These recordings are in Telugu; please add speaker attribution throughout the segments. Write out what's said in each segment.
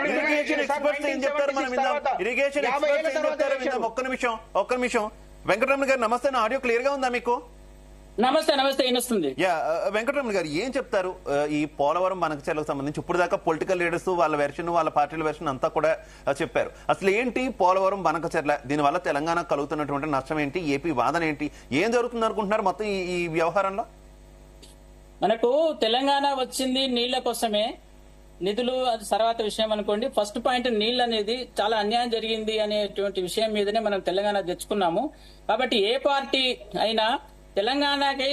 Speaker 1: ఇరిగేషన్ ఎక్స్పర్ట్స్ ఏం చెప్తారు మనం విందాం. ఇరిగేషన్ ఎక్స్పర్ట్స్ ఏం చెప్తారు విందాం. ఒక్క నిమిషం వెంకటరమణ గారు నమస్తే. నా ఆడియో క్లియర్ గా ఉందా మీకు?
Speaker 2: నమస్తే వినొస్తుంది.
Speaker 1: వెంకటరమణ గారు ఏం చెప్తారు ఈ పోలవరం బనకచెర్లకు సంబంధించి? ఇప్పుడు దాకా పొలిటికల్ లీడర్స్ వాళ్ళ వెర్షన్, వాళ్ళ పార్టీల వెర్షన్ అంతా కూడా చెప్పారు. అసలు ఏంటి పోలవరం బనకచెర్ల, దీనివల్ల తెలంగాణ కలుగుతున్నటువంటి నష్టం ఏంటి, ఏపీ వాదన ఏంటి, ఏం జరుగుతుంది అనుకుంటున్నారు మొత్తం ఈ వ్యవహారంలో?
Speaker 2: మనకు తెలంగాణ వచ్చింది నీళ్ల కోసమే, నిధులు అది తర్వాత విషయం అనుకోండి. ఫస్ట్ పాయింట్ నీళ్ళు అనేది చాలా అన్యాయం జరిగింది అనేటువంటి విషయం మీదనే మనం తెలంగాణ తెచ్చుకున్నాము. కాబట్టి ఏ పార్టీ అయినా తెలంగాణకి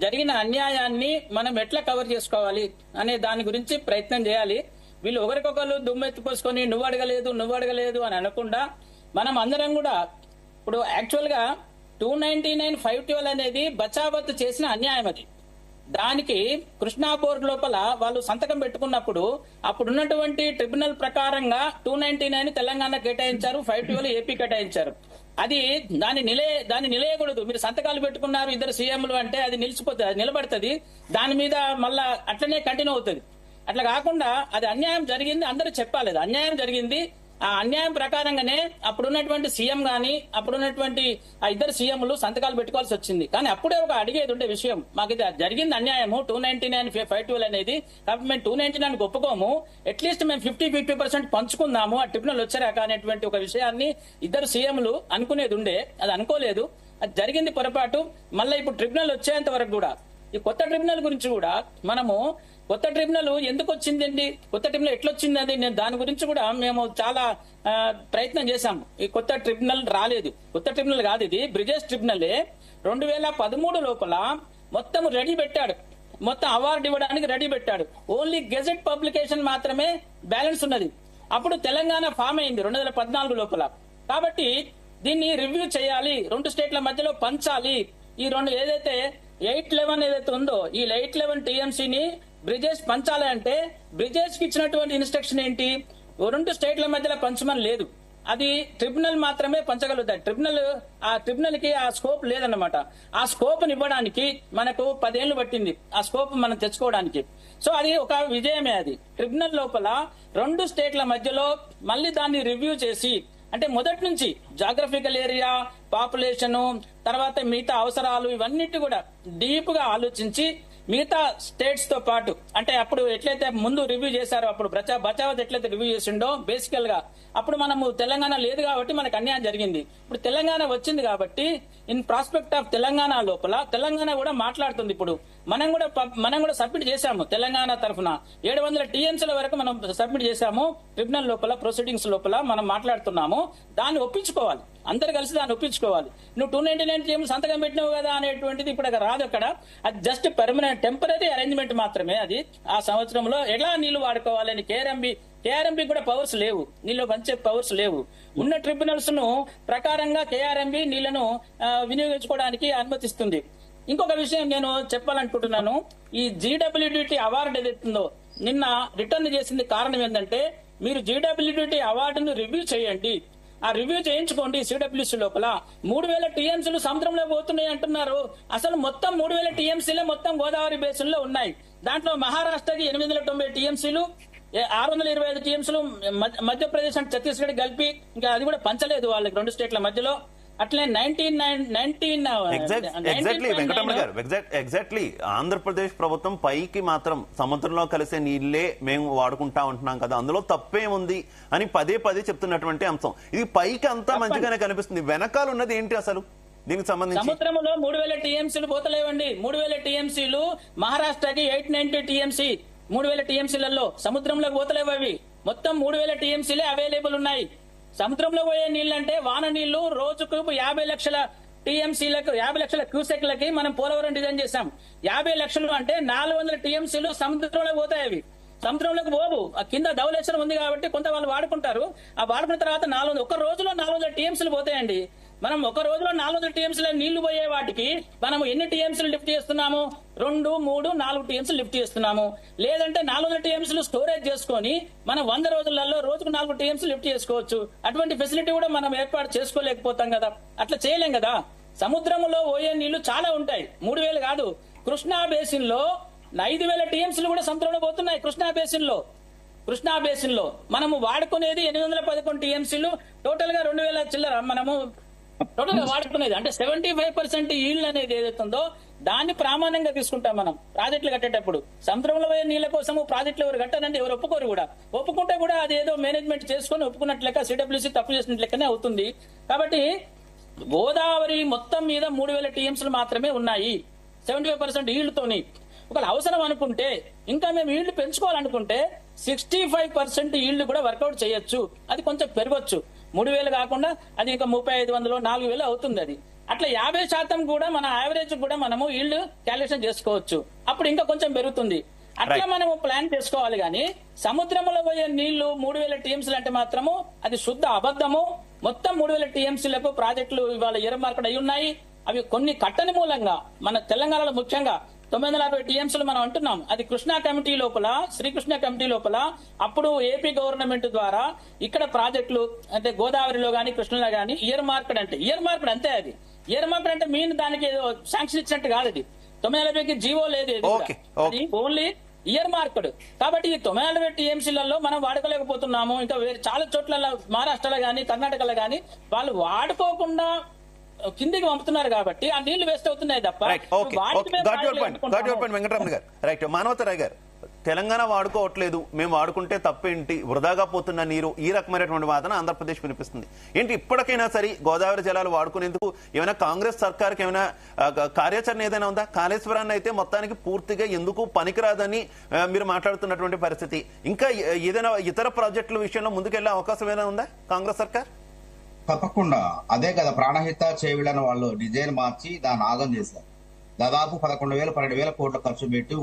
Speaker 2: జరిగిన అన్యాయాన్ని మనం ఎట్లా కవర్ చేసుకోవాలి అనే దాని గురించి ప్రయత్నం చేయాలి. వీళ్ళు ఒకరికొకరు దుమ్మెత్తిపోసుకొని నువ్వు అడగలేదు అని అనకుండా మనం అందరం కూడా ఇప్పుడు యాక్చువల్ గా 299/512 అనేది బచావత్ చేసిన అన్యాయం. అది దానికి కృష్ణా పోర్ట్ లోపల వాళ్ళు సంతకం పెట్టుకున్నప్పుడు అప్పుడున్నటువంటి ట్రిబ్యునల్ ప్రకారంగా 299 తెలంగాణ కేటాయించారు, 512 ఏపీ కేటాయించారు. అది దాన్ని నిలయకూడదు. మీరు సంతకాలు పెట్టుకున్నారు ఇద్దరు సీఎంలు అంటే అది నిలిచిపోతుంది, అది నిలబడుతుంది, దాని మీద మళ్ళా అట్లనే కంటిన్యూ అవుతుంది. అట్లా కాకుండా అది అన్యాయం జరిగింది, అందరూ చెప్పాలి అది అన్యాయం జరిగింది. ఆ అన్యాయం ప్రకారంగానే అప్పుడున్నటువంటి సీఎం గాని అప్పుడున్నటువంటి ఆ ఇద్దరు సీఎంలు సంతకాలు పెట్టుకోవాల్సి వచ్చింది. కానీ అప్పుడే ఒక అడిగేది ఉండే విషయం, మాకు ఇది జరిగింది అన్యాయము 299/512 అనేది, కాబట్టి మేము 299 ఒప్పుకోము, అట్లీస్ట్ మేము 50% పంచుకుందాము ఆ ట్రిబ్యునల్ వచ్చాక అనేటువంటి ఒక విషయాన్ని ఇద్దరు సీఎంలు అనుకునేది ఉండే. అది అనుకోలేదు, అది జరిగింది పొరపాటు. మళ్ళీ ఇప్పుడు ట్రిబ్యునల్ వచ్చేంత వరకు కూడా ఈ కొత్త ట్రిబ్యునల్ గురించి కూడా మనము కొత్త ట్రిబ్యునల్ ఎందుకు వచ్చిందండి, కొత్త ట్రిబ్యునల్ ఎట్లొచ్చింది అది నేను దాని గురించి కూడా మేము చాలా ప్రయత్నం చేశాము. ఈ కొత్త ట్రిబ్యునల్ రాలేదు, కొత్త ట్రిబ్యునల్ కాదు, ఇది బ్రిజేష్ ట్రిబ్యునలే. 2013 లోపల మొత్తం రెడీ పెట్టాడు, మొత్తం అవార్డు ఇవ్వడానికి రెడీ పెట్టాడు. ఓన్లీ గెజెట్ పబ్లికేషన్ మాత్రమే బ్యాలెన్స్ ఉన్నది. అప్పుడు తెలంగాణ ఫామ్ అయింది 2014 లోపల. కాబట్టి దీన్ని రివ్యూ చేయాలి, 2 స్టేట్ల మధ్యలో పంచాలి. ఈ రెండు ఏదైతే 811 ఏదైతే ఉందో ఈ 811 టీఎంసీని బ్రిజేష్ పంచాలి అంటే బ్రిజేష్ కి ఇచ్చినటువంటి ఇన్స్ట్రక్షన్ ఏంటి, 2 స్టేట్ల మధ్యలో పంచమని లేదు, అది ట్రిబ్యునల్ మాత్రమే పంచగలుగుతాయి. ఆ ట్రిబ్యునల్ కి ఆ స్కోప్ లేదన్నమాట. ఆ స్కోప్ ఇవ్వడానికి మనకు 10 ఏళ్లు పట్టింది ఆ స్కోప్ మనం తెచ్చుకోవడానికి. సో అది ఒక విజయమే. అది ట్రిబ్యునల్ లోపల 2 స్టేట్ల మధ్యలో మళ్ళీ దాన్ని రివ్యూ చేసి, అంటే మొదటి నుంచి జాగ్రఫికల్ ఏరియా, పాపులేషన్, తర్వాత మిగతా అవసరాలు ఇవన్నిటి కూడా డీప్ గా ఆలోచించి మిగతా స్టేట్స్ తో పాటు, అంటే అప్పుడు ఎట్లయితే ముందు రివ్యూ చేశారో అప్పుడు బచావత్ ఎట్లయితే రివ్యూ చేసిండో బేసికల్ గా అప్పుడు మనము తెలంగాణ లేదు కాబట్టి మనకు అన్యాయం జరిగింది. ఇప్పుడు తెలంగాణ వచ్చింది కాబట్టి ఇన్ ప్రాస్పెక్ట్ ఆఫ్ తెలంగాణ లోపల తెలంగాణ కూడా మాట్లాడుతుంది. ఇప్పుడు మనం కూడా సబ్మిట్ చేశాము తెలంగాణ తరఫున 700 టీఎంసీల వరకు మనం సబ్మిట్ చేశాము. ట్రిబ్యునల్ లోపల ప్రొసీడింగ్స్ లోపల మనం మాట్లాడుతున్నాము. దాన్ని ఒప్పించుకోవాలి, అందరు కలిసి దాన్ని ఒప్పించుకోవాలి. నువ్వు 299 టీఎంలు సంతకం పెట్టినావు కదా అనేటువంటిది ఇప్పుడు అక్కడ రాదు. అక్కడ అది జస్ట్ పర్మనెంట్ టెంపరీ అరేంజ్మెంట్ మాత్రమే. అది ఆ సంవత్సరంలో ఎలా నీళ్లు వాడుకోవాలని కేఆర్ఎంబి కూడా పవర్స్ లేవు, నీళ్ళు పంచే పవర్స్ లేవు. ఉన్న ట్రిబ్యునల్స్ ను ప్రకారంగా కేఆర్ఎంబి నీళ్లను వినియోగించుకోవడానికి అనుమతిస్తుంది. ఇంకొక విషయం నేను చెప్పాలనుకుంటున్నాను, ఈ జీడబ్ల్యూడిటి అవార్డు ఏదైతుందో నిన్న రిటర్న్ చేసింది కారణం ఏంటంటే, మీరు జీడబ్ల్యూడిటి అవార్డును రివ్యూ చేయండి, ఆ రివ్యూ చేయించుకోండి. సిడబ్ల్యూసీ లోపల 3000 టీఎంసీలు సముద్రంలో పోతున్నాయి అంటున్నారు. అసలు మొత్తం 3000 టీఎంసీలే మొత్తం గోదావరి బేసిన్ లో ఉన్నాయి. దాంట్లో మహారాష్ట్రకి 890 టీఎంసీలు, 625 టీఎంసీలు మధ్యప్రదేశ్ అండ్ ఛత్తీస్గఢ్ కలిపి, ఇంకా అది కూడా పంచలేదు వాళ్ళకి 2 స్టేట్ల మధ్యలో. అట్లే
Speaker 1: 19 ఆంధ్రప్రదేశ్ ప్రభుత్వం పైకి మాత్రం సముద్రంలో కలిసే నీళ్లే మేము వాడుకుంటా ఉంటున్నాం కదా, అందులో తప్పేముంది అని పదే చెప్తున్నటువంటి అంశం. ఇది పైకి అంతా మంచిగానే కనిపిస్తుంది, వెనకాల ఉన్నది ఏంటి అసలు దీనికి సంబంధించి?
Speaker 2: సముద్రంలో 3000 టీఎంసీలు పోతలేవండి. 3000 టీఎంసీలు మహారాష్ట్రకి 890 టీఎంసీ, 3000 టీఎంసీలలో సముద్రంలోకి పోతలేవు. అవి మొత్తం 3000 టీఎంసీలే అవైలబుల్ ఉన్నాయి. సముద్రంలో పోయే నీళ్లంటే వాన నీళ్లు రోజుకు 50 లక్షల టీఎంసీలకు, 50 లక్షల క్యూసెక్లకి మనం పోలవరం డిజైన్ చేశాం. 50 లక్షలు అంటే 400 టీఎంసీలు సముద్రంలో పోతాయి. అవి సముద్రంలోకి పోవు, ఆ కింద ధవళేశ్వరం ఉంది కాబట్టి కొంత వాళ్ళు వాడుకుంటారు. ఆ వాడుకున్న తర్వాత 400 ఒక రోజులో 400 టీఎంసీలు పోతాయండి. మనం ఒక రోజులో 400 టీఎంసీల నీళ్లు పోయే వాటికి మనం ఎన్ని టీఎంసీలు లిఫ్ట్ చేస్తున్నాము? 2, 3, 4 టీఎంసీలు లిఫ్ట్ చేస్తున్నాము. లేదంటే 400 టీఎంసీలు స్టోరేజ్ చేసుకొని మనం 100 రోజులలో రోజుకు 4 టీఎంసీలు లిఫ్ట్ చేసుకోవచ్చు. అటువంటి ఫెసిలిటీ కూడా మనం ఏర్పాటు చేసుకోలేకపోతాం కదా, అట్లా చేయలేం కదా. సముద్రంలో పోయే నీళ్లు చాలా ఉంటాయి, 3000 కాదు. కృష్ణా బేసిన్ లో 5000 టీఎంసీలు కూడా సముద్రంలో పోతున్నాయి. కృష్ణా బేసిన్ లో కృష్ణా బేసిన్ లో మనము వాడుకునేది 811 టీఎంసీలు, టోటల్ గా 2000 చిల్లర మనము టోటల్ గా వాడుకునేది. అంటే 75% ఈల్డ్ అనేది ఏదైతుందో దాన్ని ప్రామాణ్యంగా తీసుకుంటాం మనం ప్రాజెక్టులు కట్టేటప్పుడు. సముద్రంలో పోయే నీళ్ల కోసం ప్రాజెక్టులు ఎవరు కట్టారంటే ఎవరు ఒప్పుకోరు కూడా. ఒప్పుకుంటే కూడా అది ఏదో మేనేజ్మెంట్ చేసుకుని ఒప్పుకున్నట్లు లెక్క, సిడబ్ల్యూసీ తప్పు చేసినట్లు లెక్కనే అవుతుంది. కాబట్టి గోదావరి మొత్తం మీద 3000 టీఎంసీలు మాత్రమే ఉన్నాయి 75% ఈల్డ్ తోని. ఒకవేళ అవసరం అనుకుంటే ఇంకా మేము ఈల్డ్ పెంచుకోవాలనుకుంటే 65% ఈల్డ్ కూడా వర్కౌట్ చేయొచ్చు. అది కొంచెం పెరగొచ్చు. 3000 కాకుండా అది ఇంకా 3500 4000 అవుతుంది. అది అట్లా 50% కూడా మన యావరేజ్ కూడా మనము ఈల్డ్ క్యాలిక్యులేషన్ చేసుకోవచ్చు. అప్పుడు ఇంకా కొంచెం పెరుగుతుంది. అట్లా మనము ప్లాన్ చేసుకోవాలి. కానీ సముద్రంలో పోయే నీళ్లు 3000 టీఎంసీలు అంటే మాత్రము అది శుద్ధ అబద్ధము. మొత్తం 3000 టీఎంసీలకు ప్రాజెక్టులు ఇవాళ ఎర్రమార్కెట్ అయి ఉన్నాయి. అవి కొన్ని కట్టని మూలంగా మన తెలంగాణలో ముఖ్యంగా 940 టీఎంసీలు మనం అంటున్నాం. అది కృష్ణా కమిటీ లోపల, శ్రీకృష్ణ కమిటీ లోపల అప్పుడు ఏపీ గవర్నమెంట్ ద్వారా ఇక్కడ ప్రాజెక్టులు అంటే గోదావరిలో గానీ కృష్ణలో గానీ ఇయర్ మార్కెట్ అంటే అంతే. అది ఇయర్ మార్కెట్ అంటే మీన్ దానికి ఏదో శాంక్షన్ ఇచ్చినట్టు కాదు. అది 940కి జీవో లేదు. అది ఓన్లీ ఇయర్ మార్కెట్. కాబట్టి ఈ 940 టీఎంసీలలో మనం వాడుకోలేకపోతున్నాము. ఇంకా వేరే చాలా చోట్ల మహారాష్ట్రలో గానీ కర్ణాటకలో గానీ వాళ్ళు వాడుకోకుండా కిందికి పంపుతున్నారు. కాబట్టి ఆ నీళ్లు వేస్ట్ అవుతున్నాయి తప్ప.
Speaker 1: వెంకటరమణ గారు, రైట్. మానవతరాయ్ గారు, తెలంగాణ వాడుకోవట్లేదు, మేము వాడుకుంటే తప్పేంటి, వృధాగా పోతున్న నీరు, ఈ రకమైనటువంటి వాదన ఆంధ్రప్రదేశ్ వినిపిస్తుంది. ఏంటి ఇప్పటికైనా సరే గోదావరి జలాలు వాడుకునేందుకు ఏమైనా కాంగ్రెస్ సర్కార్కి ఏమైనా కార్యాచరణ ఏదైనా ఉందా? కాళేశ్వరాన్ని అయితే మొత్తానికి పూర్తిగా ఎందుకు పనికిరాదని మీరు మాట్లాడుతున్నటువంటి పరిస్థితి. ఇంకా ఏదైనా ఇతర ప్రాజెక్టుల విషయంలో ముందుకెళ్లే అవకాశం ఏమైనా ఉందా కాంగ్రెస్ సర్కార్?
Speaker 3: తప్పకుండా. అదే కదా ప్రాణహిత చేవిళ్ళని వాళ్ళు డిజైన్ మార్చి దాన్ని ఆగం చేశారు. దాదాపు 11,000 12,000 కోట్ల ఖర్చు పెట్టి